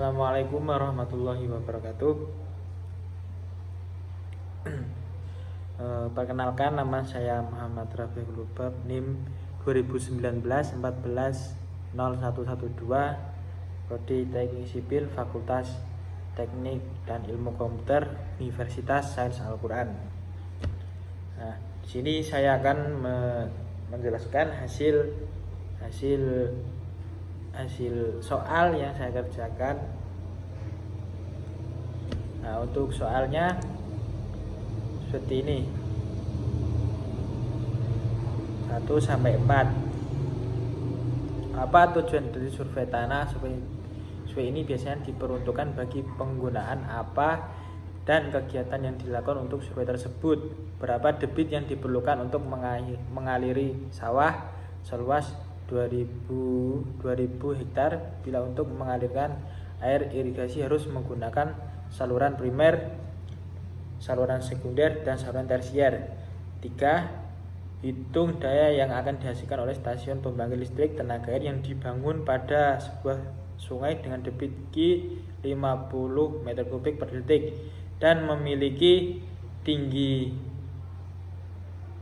Assalamualaikum warahmatullahi wabarakatuh. Perkenalkan, nama saya Muhammad Rabiul Lubab, NIM 2019-14-0112, Prodi Teknik Sipil, Fakultas Teknik dan Ilmu Komputer, Universitas Sains Al-Quran. Nah, di sini saya akan menjelaskan hasil soal yang saya kerjakan. Nah, untuk soalnya seperti ini, 1-4. Apa tujuan dari survei tanah? Survei ini biasanya diperuntukkan bagi penggunaan apa dan kegiatan yang dilakukan untuk survei tersebut. Berapa debit yang diperlukan untuk mengaliri sawah seluas 2000 hektar. Bila untuk mengalirkan air irigasi harus menggunakan saluran primer, saluran sekunder, dan saluran tersier. 3. Hitung daya yang akan dihasilkan oleh stasiun pembangkit listrik tenaga air yang dibangun pada sebuah sungai dengan debit Q 50 meter kubik per detik dan memiliki tinggi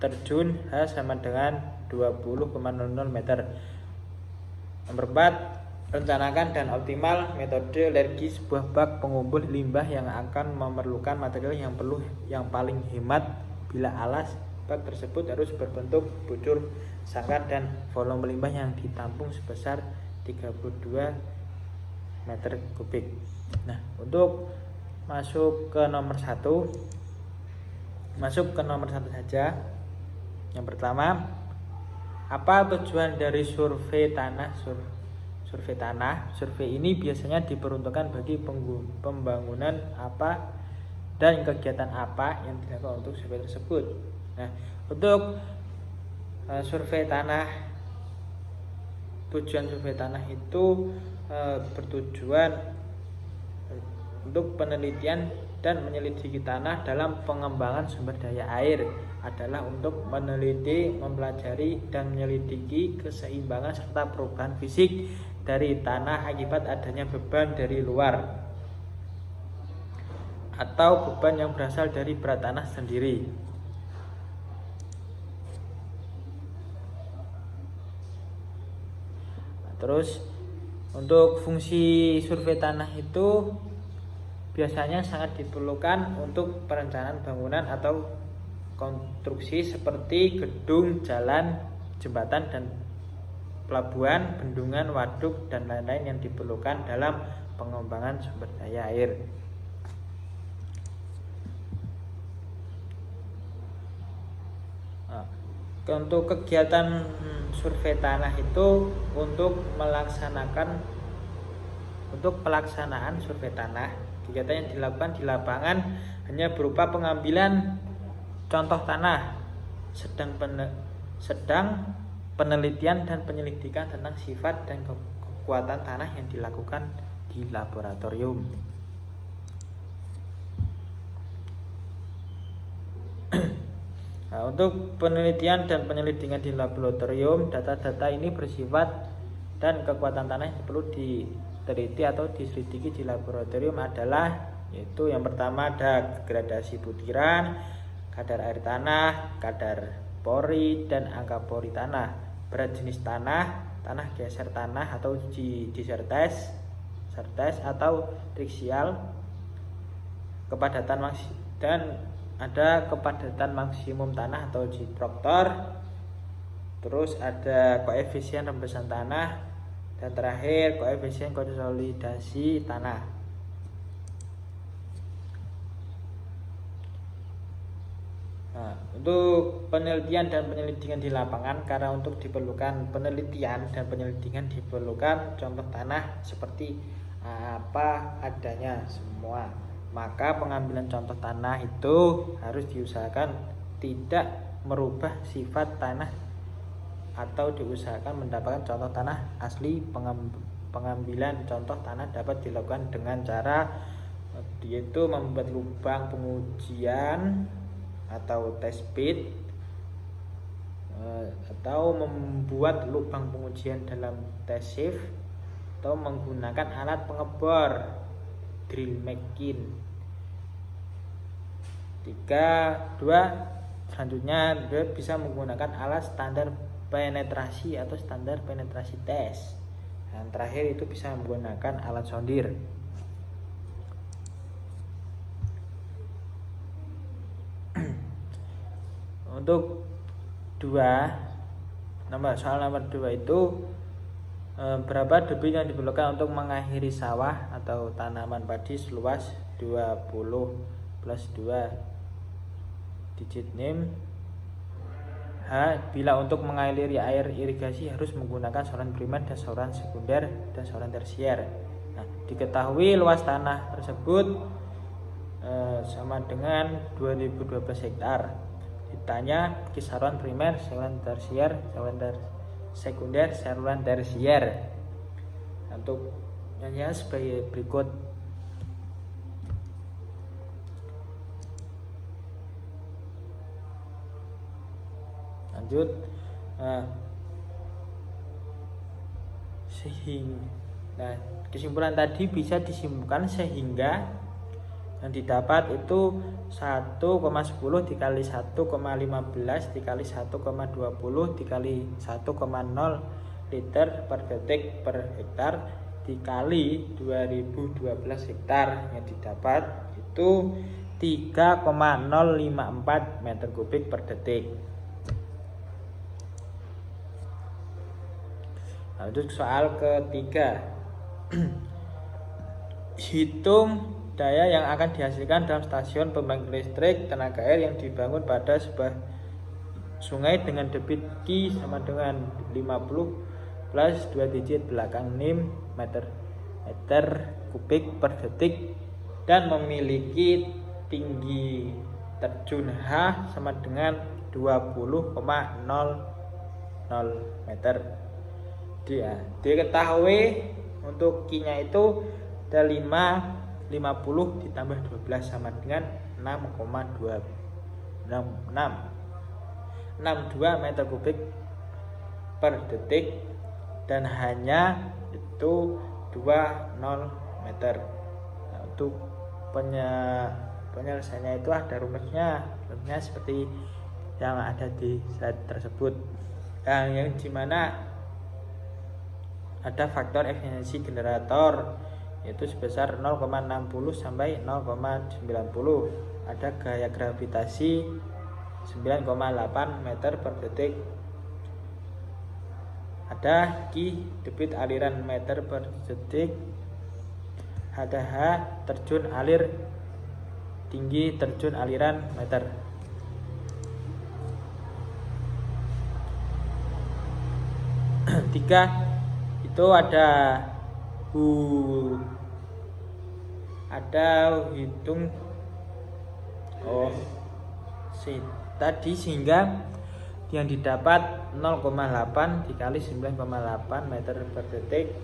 terjun H sama dengan 20,00 meter. Nomor 4. Rencanakan dan optimal metode alergi sebuah bak pengumpul limbah yang akan memerlukan material yang paling hemat bila alas bak tersebut harus berbentuk bucur sangkar dan volume limbah yang ditampung sebesar 32 meter kubik. Nah, untuk masuk ke nomor 1 saja. Yang pertama, apa tujuan dari survei tanah? Survei ini biasanya diperuntukkan bagi pembangunan apa dan kegiatan apa yang dilakukan untuk survei tersebut. Nah, untuk survei tanah, tujuan survei tanah itu bertujuan untuk penelitian dan menyelidiki tanah dalam pengembangan sumber daya air, adalah untuk meneliti, mempelajari, dan menyelidiki keseimbangan serta perubahan fisik dari tanah akibat adanya beban dari luar atau beban yang berasal dari berat tanah sendiri. Terus untuk fungsi survei tanah itu biasanya sangat diperlukan untuk perencanaan bangunan atau konstruksi seperti gedung, jalan, jembatan, dan pelabuhan, bendungan, waduk, dan lain-lain yang diperlukan dalam pengembangan sumber daya air. Nah, untuk kegiatan survei tanah itu untuk pelaksanaan survei tanah, kegiatan yang dilakukan di lapangan hanya berupa pengambilan contoh tanah, sedang penelitian dan penyelidikan tentang sifat dan kekuatan tanah yang dilakukan di laboratorium. Nah, untuk penelitian dan penyelidikan di laboratorium, data-data ini bersifat dan kekuatan tanah yang perlu diteliti atau diselidiki di laboratorium adalah, yaitu yang pertama ada gradasi butiran, kadar air tanah, kadar pori, dan angka pori tanah, berat jenis tanah, tanah geser tanah atau geser test atau triksial, kepadatan dan ada kepadatan maksimum tanah atau G-proktor. Terus ada koefisien rembesan tanah, dan terakhir koefisien konsolidasi tanah. Nah, untuk penelitian dan penyelidikan di lapangan, karena untuk diperlukan penelitian dan penyelidikan diperlukan contoh tanah seperti apa adanya semua, maka pengambilan contoh tanah itu harus diusahakan tidak merubah sifat tanah atau diusahakan mendapatkan contoh tanah asli. Pengambilan contoh tanah dapat dilakukan dengan cara yaitu membuat lubang pengujian atau test pit, atau membuat lubang pengujian dalam test sieve, atau menggunakan alat pengebor drill machine. 2. Selanjutnya dia bisa menggunakan alat standar penetrasi atau standar penetrasi tes. Dan terakhir itu bisa menggunakan alat sondir. Untuk soal nomor 2 itu berapa debit yang diperlukan untuk mengakhiri sawah atau tanaman padi seluas 20 plus 2 digit NIM. Bila untuk mengaliri air irigasi harus menggunakan saluran primer dan saluran sekunder dan saluran tersier. Nah, diketahui luas tanah tersebut sama dengan 2012 hektar. Ditanya kisaran primer, saluran tersier, saluran sekunder, saluran tersier. Untuk nyanyi sebagai berikut. Lanjut. Kesimpulan tadi bisa disimpulkan sehingga yang didapat itu 1,10 dikali 1,15 dikali 1,20 dikali 1,0 liter per detik per hektar dikali 2012 hektar, yang didapat itu 3,054 meter kubik per detik. Lanjut soal ketiga. Hitung daya yang akan dihasilkan dalam stasiun pembangkit listrik tenaga air yang dibangun pada sebuah sungai dengan debit Q sama dengan 50 plus 2 digit belakang NIM meter kubik per detik dan memiliki tinggi terjun H sama dengan 20,00 meter. Diketahui untuk Q-nya itu ada 50 ditambah 12 sama dengan 6,262 meter kubik per detik dan hanya itu 20 meter. Nah, untuk penyelesaiannya itu ada rumusnya seperti yang ada di slide tersebut, yang dimana ada faktor efisiensi generator yaitu sebesar 0,60 sampai 0,90. Ada gaya gravitasi 9,8 meter per detik. Ada Q debit aliran meter per detik. Ada H terjun alir tinggi terjun aliran meter. Tiga itu ada hitung tadi sehingga yang didapat 0,8 dikali 9,8 meter per detik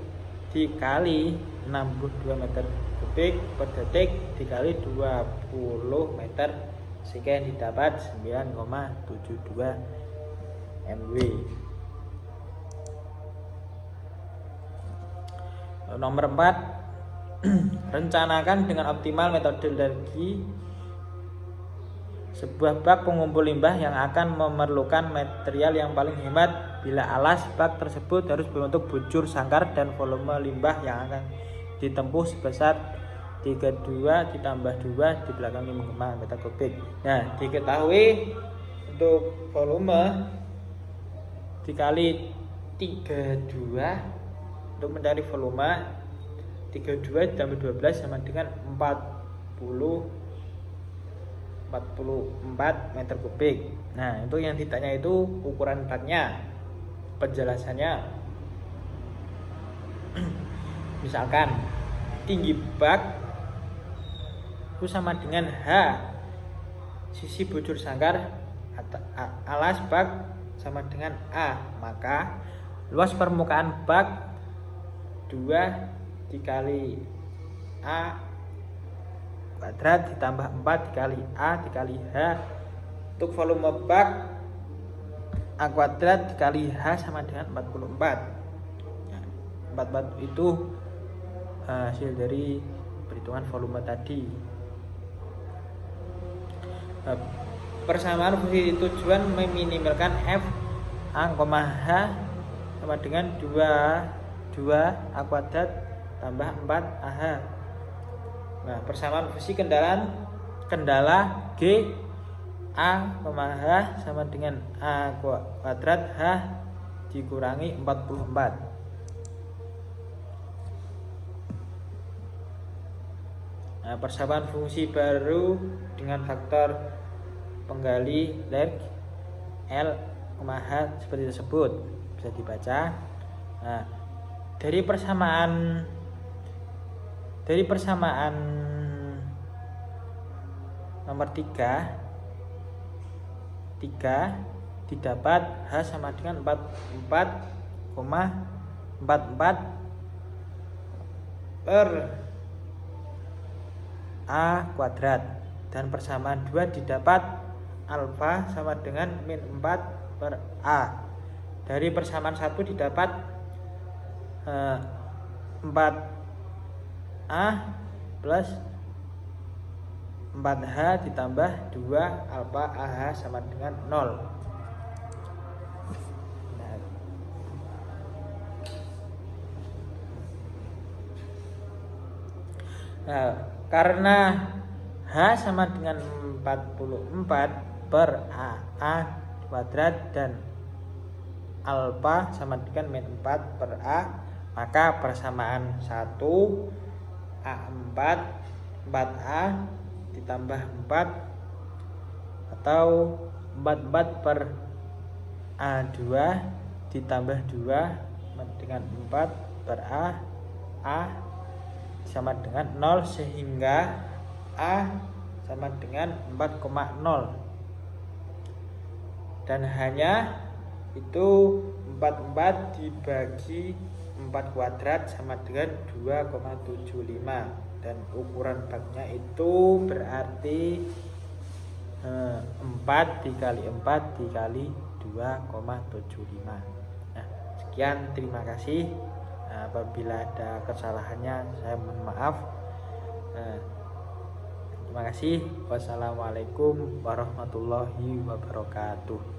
dikali 62 meter kubik per detik dikali 20 meter sehingga yang didapat 9,72 MW. Nomor 4, rencanakan dengan optimal metodologi sebuah bak pengumpul limbah yang akan memerlukan material yang paling hemat bila alas bak tersebut harus berbentuk bujur sangkar dan volume limbah yang akan ditempuh sebesar 32 ditambah 2 di belakang 5 meter kubik. Nah, diketahui untuk volume dikali 32 untuk mencari volume 32 ditambah 12 sama dengan 44 meter kubik. Nah, untuk yang ditanya itu ukuran baknya. Penjelasannya misalkan tinggi bak itu sama dengan H sisi bujur sangkar alas bak sama dengan A, maka luas permukaan bak 2 dikali A kuadrat ditambah 4 dikali A dikali H. Untuk volume bak A kuadrat dikali H sama dengan 44. Nah, 4 itu hasil dari perhitungan volume tadi. Persamaan fungsi tujuan meminimalkan f a, h sama dengan 2a kuadrat tambah 4ah. Nah, persamaan fungsi kendala g a, h sama dengan a kuadrat h dikurangi 44. Nah, persamaan fungsi baru dengan faktor penggali leg L, H seperti tersebut bisa dibaca. Nah, dari persamaan nomor 3 didapat H sama dengan 44,44 per A kuadrat, dan persamaan 2 didapat alfa sama dengan min 4 per A. Dari persamaan 1 didapat 4A plus 4H ditambah 2 alfa AH sama dengan 0. Nah, karena H sama dengan 44 per A kuadrat dan alfa sama dengan min 4 per A, maka persamaan 1 A4 4A ditambah 4 atau 44 per A2 ditambah 2 dengan 4 per A sama dengan 0, sehingga A sama dengan 4,0, dan hanya itu 44 dibagi 4 kuadrat sama dengan 2,75, dan ukuran baknya itu berarti 4 dikali 4 dikali 2,75. Nah, sekian, terima kasih. Apabila ada kesalahannya saya mohon maaf. Terima kasih. Wassalamualaikum warahmatullahi wabarakatuh.